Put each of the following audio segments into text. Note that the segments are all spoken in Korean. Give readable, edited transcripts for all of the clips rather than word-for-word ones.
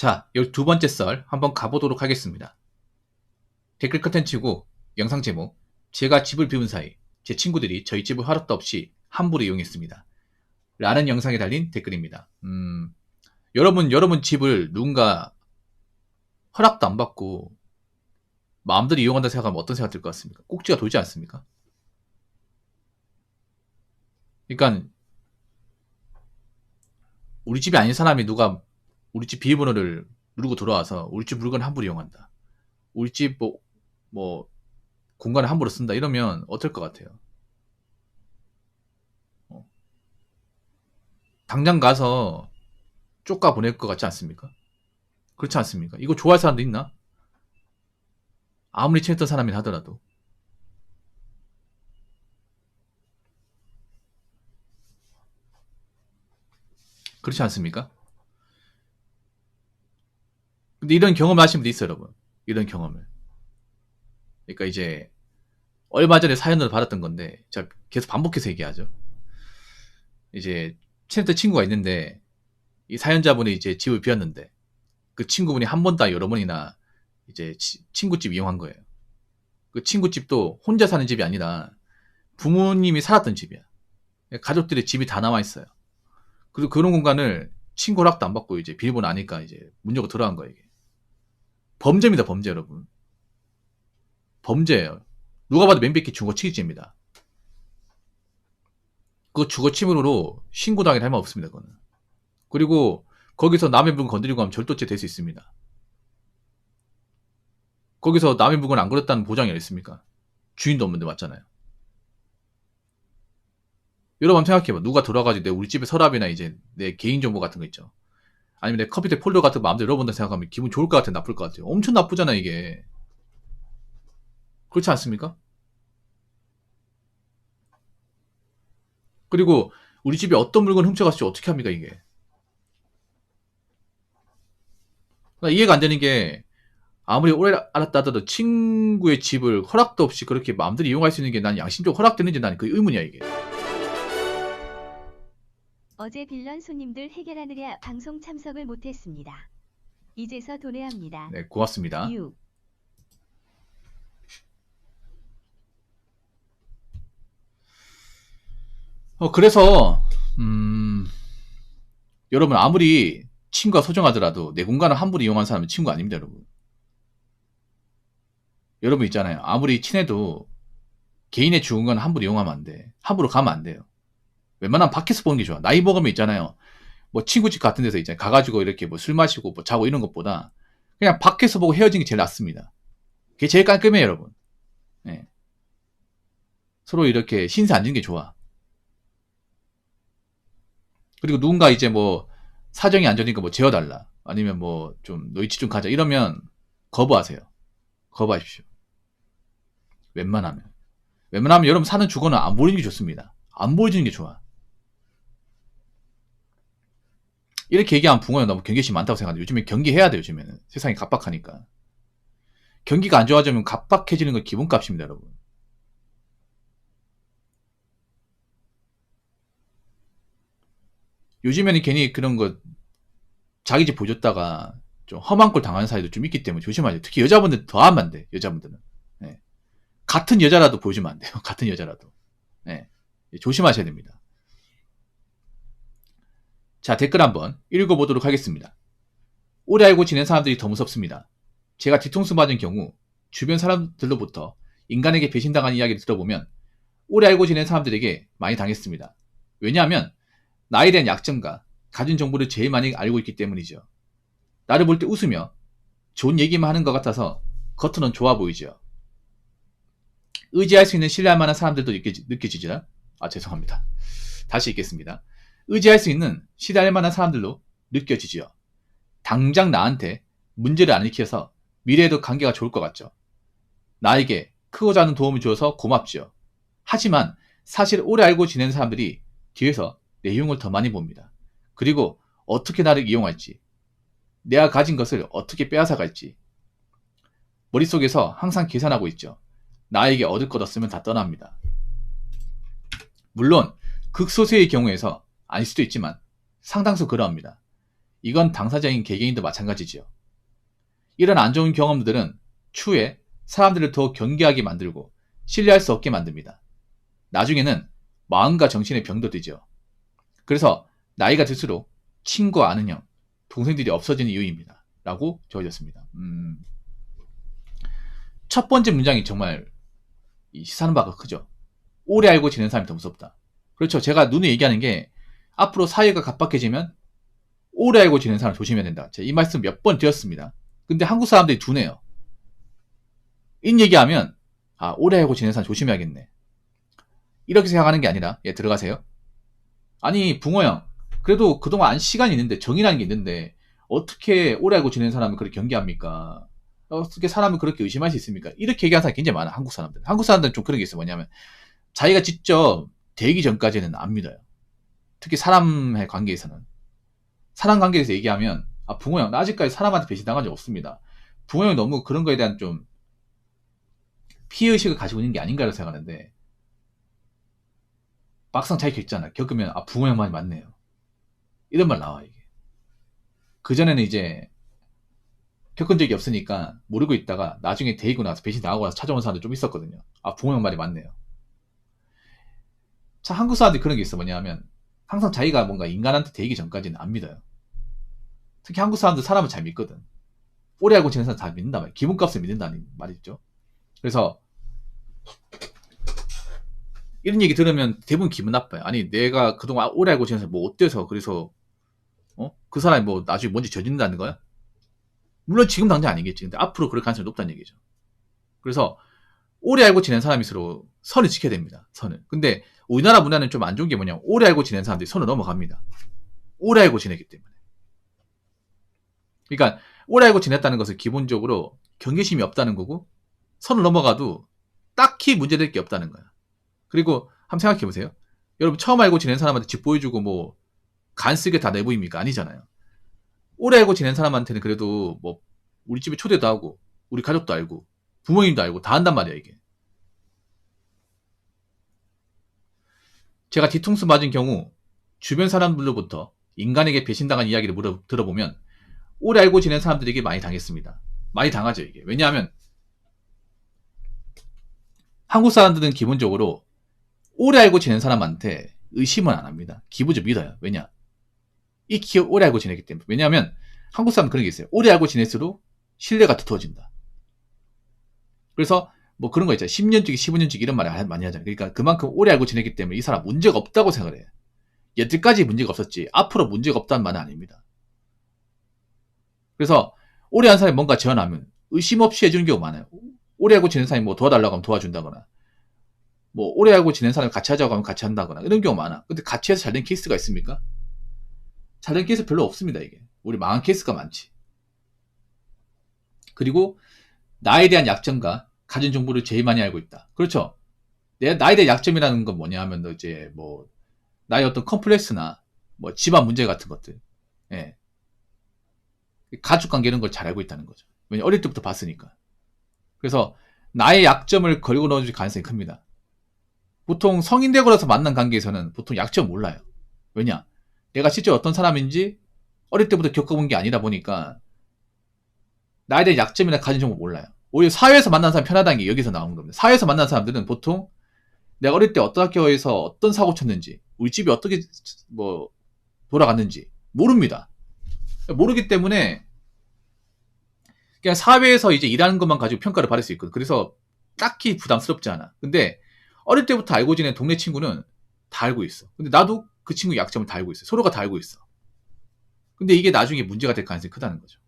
자, 12번째 썰 한번 가보도록 하겠습니다. 댓글 컨텐츠고 영상 제목, 제가 집을 비운 사이 제 친구들이 저희 집을 허락도 없이 함부로 이용했습니다. 라는 영상에 달린 댓글입니다. 여러분 집을 누군가 허락도 안 받고 마음대로 이용한다 생각하면 어떤 생각 들 것 같습니까? 꼭지가 돌지 않습니까? 그러니까 우리 집이 아닌 사람이 누가 우리 집 비밀번호를 누르고 들어와서 우리 집 물건을 함부로 이용한다. 우리 집 뭐 공간을 함부로 쓴다 이러면 어떨 것 같아요? 당장 가서 쫓아 보낼 것 같지 않습니까? 그렇지 않습니까? 이거 좋아할 사람도 있나? 아무리 친했던 사람이라 하더라도. 그렇지 않습니까? 근데 이런 경험을 하신 분도 있어요, 여러분. 이런 경험을. 그러니까 이제 얼마 전에 사연을 받았던 건데 제가 계속 반복해서 얘기하죠. 이제 친했던 친구가 있는데 이 사연자분이 이제 집을 비웠는데 그 친구분이 한 번도 여러 번이나 이제 친구집 이용한 거예요. 그 친구집도 혼자 사는 집이 아니라 부모님이 살았던 집이야. 가족들의 집이 다 남아 있어요. 그리고 그런 공간을 친구 허락도 안 받고 이제 비밀번호 아니까 이제 문 열고 들어간 거예요. 이게 범죄입니다, 범죄 여러분. 범죄예요. 누가 봐도 맨백기 주거침입니다. 그 주거침으로 신고당할 할 말 없습니다, 그거는. 그리고 거기서 남의 물건 건드리고 하면 절도죄 될 수 있습니다. 거기서 남의 물건 안 걸었다는 보장이 어디 있습니까? 주인도 없는데 맞잖아요. 여러분 한번 생각해봐. 누가 들어와가지고 내 우리 집에 서랍이나 이제 내 개인정보 같은 거 있죠. 아니면 내 컴퓨터 폴더 같은 거 마음대로 열어본다 생각하면 기분 좋을 것 같아요? 나쁠 것 같아요? 엄청 나쁘잖아 이게. 그렇지 않습니까? 그리고 우리 집에 어떤 물건 훔쳐갔을지 어떻게 합니까 이게. 이해가 안 되는 게 아무리 오래 알았다 하더라도 친구의 집을 허락도 없이 그렇게 마음대로 이용할 수 있는 게 난 양심적으로 허락되는지 난 그 의문이야 이게. 어제 빌런 손님들 해결하느라 방송 참석을 못했습니다. 이제서 도래합니다. 네, 고맙습니다. 6. 그래서 여러분 아무리 친구가 소중하더라도 내 공간을 함부로 이용하는 사람은 친구 아닙니다, 여러분. 여러분 있잖아요. 아무리 친해도 개인의 주공간을 함부로 이용하면 안 돼. 함부로 가면 안 돼요. 웬만하면 밖에서 보는 게 좋아. 나이 먹으면 있잖아요. 뭐 친구 집 같은 데서 이제 가가지고 이렇게 뭐 술 마시고 뭐 자고 이런 것보다 그냥 밖에서 보고 헤어지는 게 제일 낫습니다. 그게 제일 깔끔해요, 여러분. 네. 서로 이렇게 신세 안 지는 게 좋아. 그리고 누군가 이제 뭐 사정이 안 좋으니까 뭐 재워달라. 아니면 뭐 좀 너희집 좀 가자. 이러면 거부하세요. 거부하십시오. 웬만하면 여러분 사는 주거는 안 보이는 게 좋습니다. 안 보여주는 게 좋아. 이렇게 얘기하면 붕어요. 너무 경계심이 많다고 생각하는데 요즘에 경계해야 돼요. 요즘에는 세상이 각박하니까. 경기가 안 좋아지면 각박해지는 건 기본값입니다, 여러분. 요즘에는 괜히 그런 거 자기 집 보여줬다가 좀 험한 꼴 당하는 사이도 좀 있기 때문에 조심하세요. 특히 여자분들 더 하면 안 돼. 여자분들은. 네. 같은 여자라도 보여주면 안 돼요. 같은 여자라도. 네. 조심하셔야 됩니다. 자, 댓글 한번 읽어보도록 하겠습니다. 오래 알고 지낸 사람들이 더 무섭습니다. 제가 뒤통수 맞은 경우 주변 사람들로부터 인간에게 배신당한 이야기를 들어보면 오래 알고 지낸 사람들에게 많이 당했습니다. 왜냐하면 나에 대한 약점과 가진 정보를 제일 많이 알고 있기 때문이죠. 나를 볼 때 웃으며 좋은 얘기만 하는 것 같아서 겉으로는 좋아 보이죠. 의지할 수 있는 신뢰할 만한 사람들도 느껴지지라? 죄송합니다. 다시 읽겠습니다. 의지할 수 있는 신뢰할 만한 사람들로 느껴지지요. 당장 나한테 문제를 안 일으켜서 미래에도 관계가 좋을 것 같죠. 나에게 크고 작은 도움을 주어서 고맙죠. 하지만 사실 오래 알고 지낸 사람들이 뒤에서 내 이용을 더 많이 봅니다. 그리고 어떻게 나를 이용할지, 내가 가진 것을 어떻게 빼앗아갈지 머릿속에서 항상 계산하고 있죠. 나에게 얻을 것 없으면 다 떠납니다. 물론 극소수의 경우에서 아닐 수도 있지만 상당수 그러합니다. 이건 당사자인 개개인도 마찬가지지요. 이런 안 좋은 경험들은 추후에 사람들을 더 경계하게 만들고 신뢰할 수 없게 만듭니다. 나중에는 마음과 정신의 병도 되죠. 그래서 나이가 들수록 친구, 아는 형, 동생들이 없어지는 이유입니다. 라고 적어졌습니다. 첫 번째 문장이 정말 시사하는 바가 크죠. 오래 알고 지낸 사람이 더 무섭다. 그렇죠. 제가 눈에 얘기하는 게 앞으로 사회가 각박해지면 오래 알고 지낸 사람 조심해야 된다. 제가 이 말씀 몇 번 드렸습니다. 근데 한국 사람들이 둔해요. 이 얘기하면 오래 알고 지낸 사람 조심해야겠네. 이렇게 생각하는 게 아니라 들어가세요. 아니 붕어 형, 그래도 그동안 시간이 있는데 정이라는 게 있는데 어떻게 오래 알고 지낸 사람을 그렇게 경계합니까? 어떻게 사람을 그렇게 의심할 수 있습니까? 이렇게 얘기하는 사람이 굉장히 많아. 한국 사람들. 한국 사람들은 좀 그런 게 있어요. 뭐냐면 자기가 직접 되기 전까지는 안 믿어요. 특히 사람의 관계에서는. 사람 관계에서 얘기하면 붕어 형, 나 아직까지 사람한테 배신당한 적 없습니다. 붕어 형이 너무 그런 거에 대한 좀 피해의식을 가지고 있는 게 아닌가라고 생각하는데 막상 자기 겪잖아. 겪으면 붕어 형만이 맞네요. 이런 말 나와 이게. 그전에는 이제 겪은 적이 없으니까 모르고 있다가 나중에 데이고 나서 배신 당하고 나서 찾아온 사람들 좀 있었거든요. 붕어 형 말이 맞네요. 참 한국 사람들이 그런 게 있어. 뭐냐면 항상 자기가 뭔가 인간한테 데이기 전까지는 안 믿어요. 특히 한국 사람들 사람을 잘 믿거든. 오래 알고 지낸 사람 잘 믿는단 말이에요. 기본값을 믿는다는 말이죠. 그래서 이런 얘기 들으면 대부분 기분 나빠요. 아니 내가 그동안 오래 알고 지내서 뭐 어때서 그래서 그 사람이 뭐 나중에 뭔지 저지른다는 거야? 물론 지금 당장 아니겠지. 근데 앞으로 그럴 가능성이 높다는 얘기죠. 그래서 오래 알고 지낸 사람일수록 선을 지켜야 됩니다. 선을. 근데 우리나라 문화는 좀 안 좋은 게 뭐냐면 오래 알고 지낸 사람들이 선을 넘어갑니다. 오래 알고 지내기 때문에. 그러니까 오래 알고 지냈다는 것은 기본적으로 경계심이 없다는 거고 선을 넘어가도 딱히 문제될 게 없다는 거야. 그리고 한번 생각해 보세요. 여러분 처음 알고 지낸 사람한테 집 보여주고 뭐 간 쓰게 다 내보입니까? 아니잖아요. 오래 알고 지낸 사람한테는 그래도 뭐 우리 집에 초대도 하고 우리 가족도 알고 부모님도 알고 다 한단 말이야 이게. 제가 뒤통수 맞은 경우 주변 사람들로부터 인간에게 배신당한 이야기를 들어보면 오래 알고 지낸 사람들에게 많이 당했습니다. 많이 당하죠 이게. 왜냐하면 한국 사람들은 기본적으로 오래 알고 지낸 사람한테 의심은 안 합니다. 기본적으로 믿어요. 왜냐? 익히 오래 알고 지내기 때문에. 왜냐하면 한국 사람은 그런 게 있어요. 오래 알고 지낼수록 신뢰가 두터워진다. 그래서 뭐 그런 거 있잖아요. 10년치기 15년치기 이런 말을 많이 하잖아요. 그러니까 그만큼 오래 알고 지냈기 때문에 이 사람 문제가 없다고 생각을 해요. 여태까지 문제가 없었지 앞으로 문제가 없다는 말은 아닙니다. 그래서 오래 한 사람이 뭔가 제안하면 의심 없이 해주는 경우가 많아요. 오래 알고 지낸 사람이 뭐 도와달라고 하면 도와준다거나 뭐 오래 알고 지낸 사람이 같이 하자고 하면 같이 한다거나 이런 경우 많아. 근데 같이 해서 잘된 케이스가 있습니까? 잘된 케이스 별로 없습니다. 이게 우리 망한 케이스가 많지. 그리고 나에 대한 약점과 가진 정보를 제일 많이 알고 있다. 그렇죠. 나에 대한 약점이라는 건 뭐냐 하면 이제 뭐 나의 어떤 컴플렉스나 뭐 집안 문제 같은 것들, 가족 관계 이런 걸 잘 알고 있다는 거죠. 왜냐 어릴 때부터 봤으니까. 그래서 나의 약점을 걸고 넣어줄 가능성이 큽니다. 보통 성인 되고 나서 만난 관계에서는 보통 약점 몰라요. 왜냐? 내가 실제 어떤 사람인지 어릴 때부터 겪어본 게 아니다 보니까 나에 대한 약점이나 가진 정보 몰라요. 오히려 사회에서 만난 사람 편하다는 게 여기서 나오는 겁니다. 사회에서 만난 사람들은 보통 내가 어릴 때 어떤 학교에서 어떤 사고 쳤는지, 우리 집이 어떻게 뭐 돌아갔는지 모릅니다. 모르기 때문에 그냥 사회에서 이제 일하는 것만 가지고 평가를 받을 수 있거든. 그래서 딱히 부담스럽지 않아. 근데 어릴 때부터 알고 지낸 동네 친구는 다 알고 있어. 근데 나도 그 친구 약점을 다 알고 있어. 서로가 다 알고 있어. 근데 이게 나중에 문제가 될 가능성이 크다는 거죠.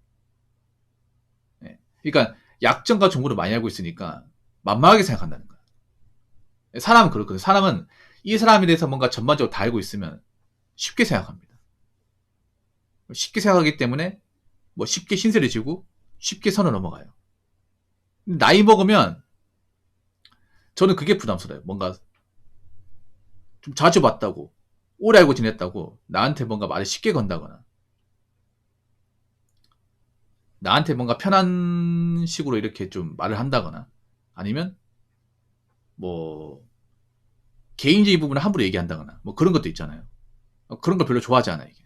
그러니까 약점과 정보를 많이 알고 있으니까 만만하게 생각한다는 거야. 사람은 그렇거든. 사람은 이 사람에 대해서 뭔가 전반적으로 다 알고 있으면 쉽게 생각합니다. 쉽게 생각하기 때문에 뭐 쉽게 신세를 지고 쉽게 선을 넘어가요. 나이 먹으면 저는 그게 부담스러워요. 뭔가 좀 자주 봤다고 오래 알고 지냈다고 나한테 뭔가 말을 쉽게 건다거나 나한테 뭔가 편한 식으로 이렇게 좀 말을 한다거나 아니면 뭐 개인적인 부분을 함부로 얘기한다거나 뭐 그런 것도 있잖아요. 그런 걸 별로 좋아하지 않아 이게.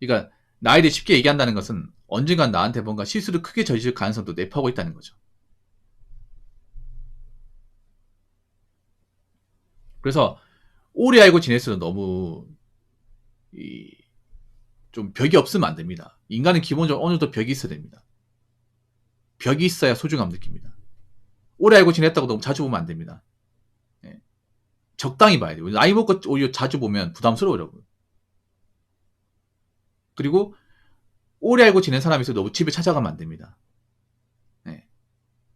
그러니까 나에 대해 쉽게 얘기한다는 것은 언젠간 나한테 뭔가 실수를 크게 저지를 가능성도 내포하고 있다는 거죠. 그래서 오래 알고 지낼수록 너무 좀 벽이 없으면 안 됩니다. 인간은 기본적으로 어느 정도 벽이 있어야 됩니다. 벽이 있어야 소중함 느낍니다. 오래 알고 지냈다고 너무 자주 보면 안 됩니다. 예. 적당히 봐야 돼요. 나이 먹고 오히려 자주 보면 부담스러워요. 그리고 오래 알고 지낸 사람이 있어도 너무 집에 찾아가면 안 됩니다. 예.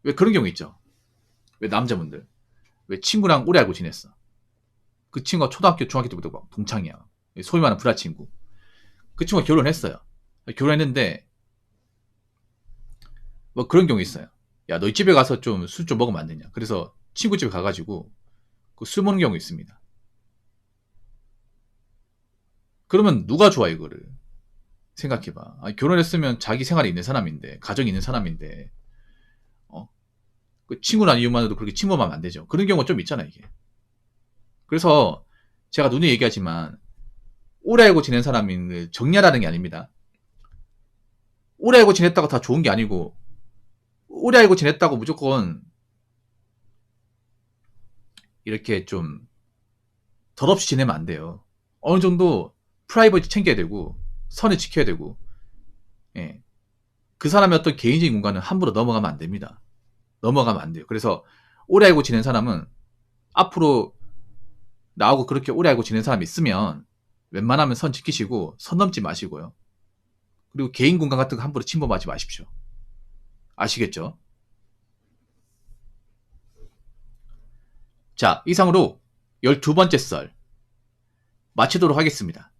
왜 그런 경우 있죠? 왜 남자분들 왜 친구랑 오래 알고 지냈어? 그 친구가 초등학교, 중학교 때부터 막 동창이야. 소위 말하는 불화 친구. 그 친구가 결혼했어요. 결혼했는데 뭐 그런 경우 있어요. 야, 너희 집에 가서 좀 술 좀 먹으면 안 되냐? 그래서 친구 집에 가가지고 그 술 먹는 경우 있습니다. 그러면 누가 좋아 이거를? 생각해봐. 아니, 결혼했으면 자기 생활이 있는 사람인데, 가정이 있는 사람인데, 그 친구란 이유만으로도 그렇게 침범하면 안 되죠. 그런 경우가 좀 있잖아 이게. 그래서 제가 누누이 얘기하지만 오래 알고 지낸 사람을 정리하라는 게 아닙니다. 오래 알고 지냈다고 다 좋은 게 아니고 오래 알고 지냈다고 무조건 이렇게 좀 덧없이 지내면 안 돼요. 어느 정도 프라이버시 챙겨야 되고 선을 지켜야 되고 예. 그 사람의 어떤 개인적인 공간은 함부로 넘어가면 안 됩니다. 넘어가면 안 돼요. 그래서 오래 알고 지낸 사람은 앞으로 나하고 그렇게 오래 알고 지낸 사람이 있으면 웬만하면 선 지키시고 선 넘지 마시고요. 그리고 개인 공간 같은 거 함부로 침범하지 마십시오. 아시겠죠? 자, 이상으로 12번째 썰 마치도록 하겠습니다.